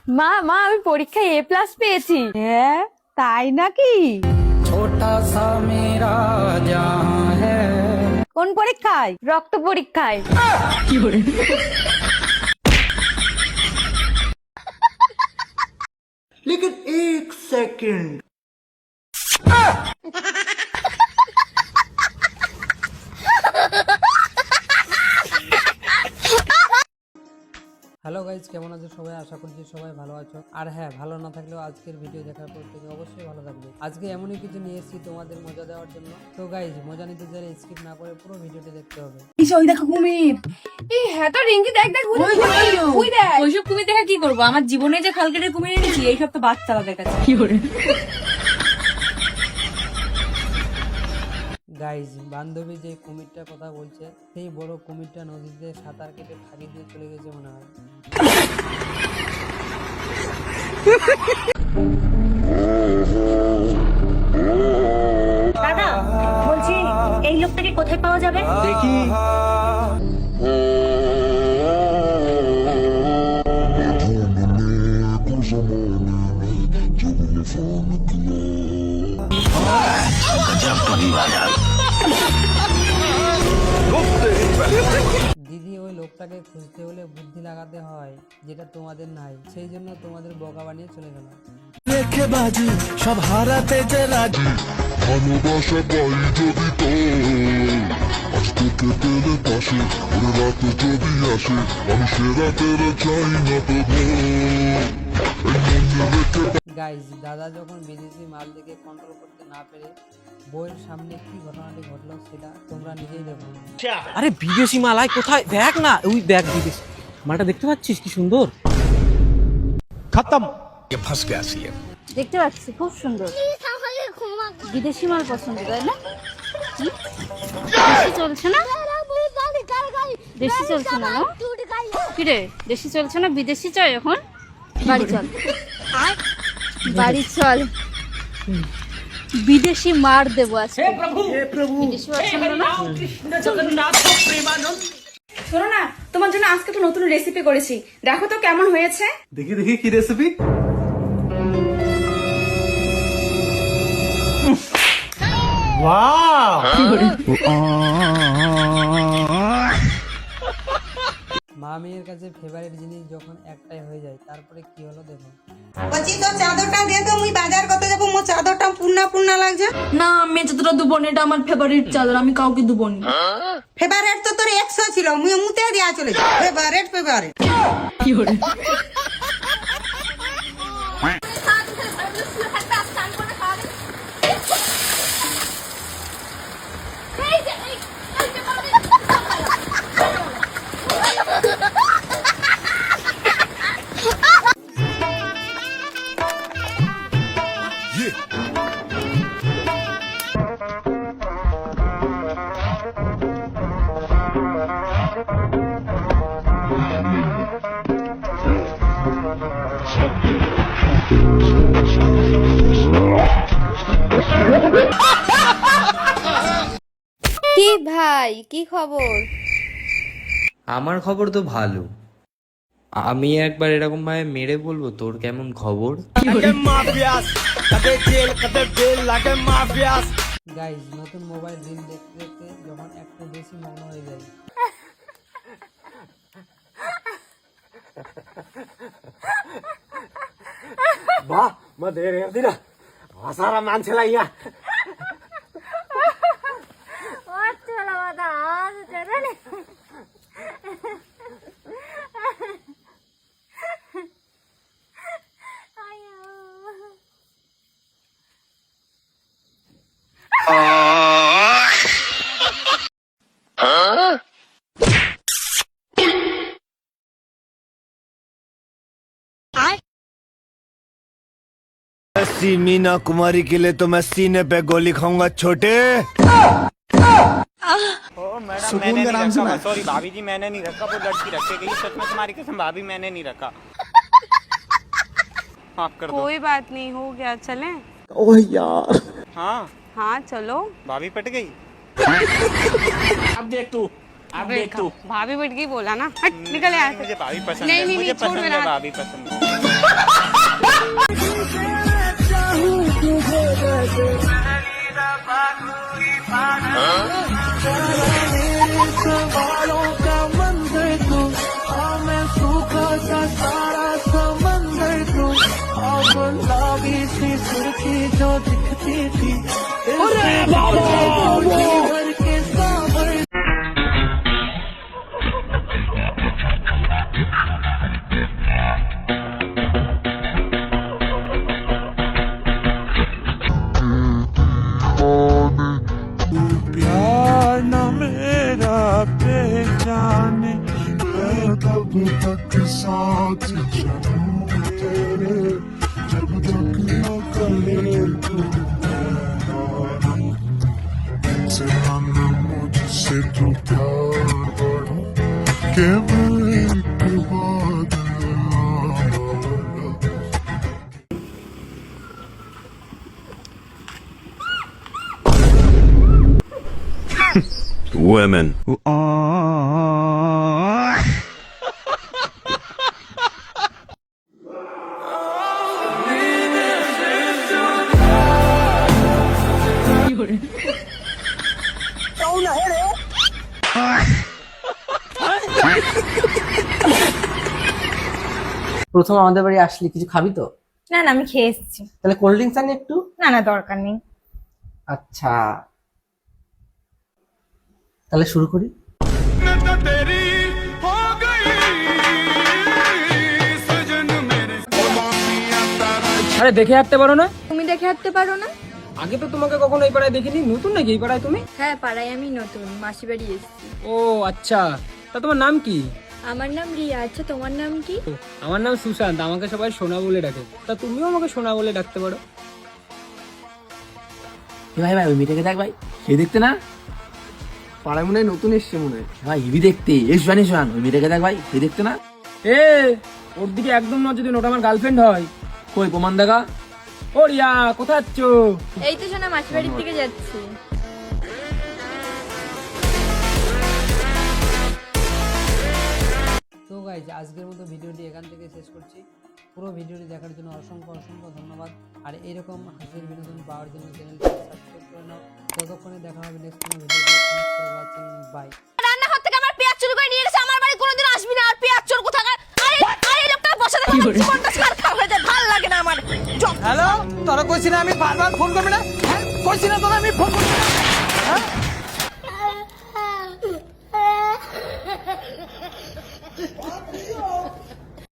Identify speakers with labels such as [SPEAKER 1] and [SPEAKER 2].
[SPEAKER 1] মা মা আমি পরীক্ষায় A+ পেয়েছি।
[SPEAKER 2] হ্যাঁ, তাই নাকি?
[SPEAKER 3] छोटा सा मेरा जहां है।
[SPEAKER 2] কোন পরীক্ষায়?
[SPEAKER 1] রক্ত পরীক্ষায়।
[SPEAKER 3] लेकिन एक सेकंड।
[SPEAKER 4] হ্যালো গাইজ, কেমন আছো সবাই? আশা করছি সবাই ভালো আছো। আর হ্যাঁ, ভালো না থাকলেও আজকের ভিডিও দেখার পর থেকে অবশ্যই ভালো থাকবে। আজকে এমনই কিছু নিয়ে এসেছি তোমাদের মজা দেওয়ার জন্য। তো গাইজ, মজা নিতে চাইলে স্কিপ না করে পুরো ভিডিওটি দেখতে হবে।
[SPEAKER 2] ওই দেখো কুমির। এই হ্যাঁ তো রিঙ্কি, দেখ দেখ ওই দেখ। ওইসব কুমির দেখা কি করবো? আমার জীবনে যে খালকেটের কুমির এনেছি, এইসব তো বাচ্চারা দেখাচ্ছে। কি করে?
[SPEAKER 4] গাইজ, বান্ধবী যে কুমিরটার কথা বলছে, সেই বড় কুমিরটা নদীতে সাঁতার কেটে ফাঁকি দিয়ে চলে গেছে মনে হয়।
[SPEAKER 5] দাদা বলছি, এই লোকটাকে কোথায় পাওয়া যাবে?
[SPEAKER 3] देखी
[SPEAKER 4] দিদি, ওই লোকটাকে খুঁজতে হলে বুদ্ধি লাগাতে হয়, যেটা তোমাদের নাই। সেই জন্য তোমাদের বোকা বানিয়ে চলে গেল।
[SPEAKER 6] রেখে বাজি সব হারাতে যে রাজি, ভালোবাসা পাই যদি তো আজ থেকে পেলে পাশে, ওরে রাত যদি আসে আমি সে রাতের চাই না তো
[SPEAKER 4] গাইজ, দাদা যখন বিদেশি মাল দেখে কন্ট্রোল করতে না পেরে বইয়ের সামনে কি ঘটনাটি ঘটলো সেটা তোমরা নিজেই দেখো।
[SPEAKER 7] আরে বিদেশি মালাই কোথায়? দেখ না, ওই দেখ বিদেশি মালটা, দেখতে পাচ্ছিস কি সুন্দর?
[SPEAKER 6] খতম।
[SPEAKER 2] দেখতে পাচ্ছি খুব সুন্দর। বিদেশি মাল পছন্দ, তাই না? কি? দেশি চলছে না? দেশি চলছে না? কি রে, দেশি চলছে না, বিদেশি চাই এখন? বাড়ি চল, বাড়ি চল, বিদেশি মার দেবো আজকে। বিদেশি পছন্দ না?
[SPEAKER 8] শোনো না, তোমার জন্য আজকে একটা নতুন রেসিপি করেছি, দেখো তো কেমন হয়েছে।
[SPEAKER 3] देखी देखी की रेसिपी।
[SPEAKER 4] মা মেয়ের কাছে ফেভারিট জিনিস যখন একটাই হয়ে যায়, তারপরে কি হলো দেখো।
[SPEAKER 9] বলছি তো চাদরটা দিয়ে তো মুই বাজার করতে যাবো, মো চাদরটা পূর্ণা পূর্ণা লাগছে।
[SPEAKER 8] না, আমি যতটা দুবো না, এটা আমার ফেভারিট চাদর, আমি কাউকে দুবো না।
[SPEAKER 9] ফেভারেট তো তোর 100 ছিল, মুই মুতে দিয়া চলে যাই। ফেভারেট ফেভারেট
[SPEAKER 8] কি করে?
[SPEAKER 1] কি ভাই, কি খবর?
[SPEAKER 10] আমার খবর তো ভালো। আমি একবার এরকম ভাবে মেরে বলবো তোর কেমন খবর।
[SPEAKER 4] গাইজ, নতুন মোবাইল রিল দেখতে দেখতে যখন একটু বেশি মগ্ন হয়ে যায়,
[SPEAKER 7] বাহ, মদের দিনা ভাষারা মানছিলা ইয়া।
[SPEAKER 6] मीना कुमारी के लिए तो मैं सीने पे गोली खाऊंगा छोटे।
[SPEAKER 3] सुकून का नाम सुना।
[SPEAKER 7] सॉरी भाभी जी, मैंने नहीं रखा, वो लड़की रखे गई। सच में तुम्हारी कसम भाभी, मैंने नहीं रखा। माफ कर दो।
[SPEAKER 1] कोई बात नहीं, हो गया, चले।
[SPEAKER 6] ओह यार।
[SPEAKER 7] हाँ
[SPEAKER 1] हाँ चलो।
[SPEAKER 7] भाभी पट गई।
[SPEAKER 8] अब देख तू, अब देख तू।
[SPEAKER 1] भाभी बैठ गई बोला ना, हट निकल यहाँ से।
[SPEAKER 7] मुझे भाभी पसंद
[SPEAKER 1] नहीं,
[SPEAKER 7] है,
[SPEAKER 1] नहीं,
[SPEAKER 7] मुझे
[SPEAKER 1] नहीं, छोड़
[SPEAKER 7] पसंद
[SPEAKER 1] मेरा
[SPEAKER 7] है
[SPEAKER 1] हाथ।
[SPEAKER 7] भाभी पसंद है।
[SPEAKER 6] प्यार न मेरा पहचाने मैं तब तक साथ चलूं तेरे जब तक न करे तू से हम मुझसे तो प्यार बढ़ो के मैं एक बात Women.
[SPEAKER 7] প্রথম আমাদের বাড়ি আসলি কিছু খাবি তো?
[SPEAKER 1] না না, আমি খেয়ে এসেছি।
[SPEAKER 7] তাহলে কোল্ড ড্রিঙ্কস আনি একটু।
[SPEAKER 1] না না, দরকার নেই।
[SPEAKER 7] আচ্ছা তাহলে শুরু করি। আরে দেখে হাঁটতে পারো না?
[SPEAKER 1] তুমি দেখে হাঁটতে পারো না?
[SPEAKER 7] আগে তো তোমাকে কখনো এই পাড়ায় দেখিনি, নতুন নাকি এই পাড়ায় তুমি?
[SPEAKER 1] হ্যাঁ, পাড়ায় আমি নতুন, মাসি বাড়ি এসেছি।
[SPEAKER 7] ও আচ্ছা, তা তোমার নাম কি?
[SPEAKER 1] আমার নাম রিয়া। আচ্ছা, তোমার নাম কি?
[SPEAKER 7] আমার নাম সুশান্ত, আমাকে সবাই সোনা বলে ডাকে। তা তুমিও আমাকে সোনা বলে ডাকতে পারো।
[SPEAKER 3] ভাই ভাই ওই মেয়েটাকে দেখ ভাই, সে দেখতে না পাড়ায় মনে হয় নতুন এসছে মনে হয় ভাই, ইবি দেখতে এস জানিস ওই মেয়েটাকে দেখ ভাই, সে দেখতে না।
[SPEAKER 7] এ ওর দিকে একদম নজর দিন, ওটা আমার গার্লফ্রেন্ড হয়।
[SPEAKER 3] কই প্রমাণ দেখা।
[SPEAKER 7] ও রিয়া কোথায় যাচ্ছ?
[SPEAKER 1] এই তো শোনা, মাসি বাড়ির দিকে যাচ্ছি।
[SPEAKER 4] তো গাইজ আজকের মতো ভিডিওটি এখান থেকে শেষ করছি। পুরো ভিডিওটি দেখার জন্য অসংখ্য অসংখ্য ধন্যবাদ। আর এরকম হাসির বিনোদন পাওয়ার জন্য চ্যানেলটি সাবস্ক্রাইব করে নাও। ততক্ষণে দেখা হবে নেক্সট কোনো ভিডিওতে। Thanks for watching, bye.
[SPEAKER 1] রান্নাঘর থেকে আমার পেঁয়াজ চুরি করে নিয়ে গেছে, আমার বাড়ি কোনোদিন আসবি না। আর পেঁয়াজ চোর কোথাকার! আরে আরে, এই লোকটা বসে থাকে, জীবনটা ছাড়খাড় হয়ে যায়, ভালো লাগে না আমার।
[SPEAKER 3] হ্যালো, তোরা কইছি না আমি বারবার ফোন করবি না? কইছি না তোরা আমি ফোন করবি না? হ্যাঁ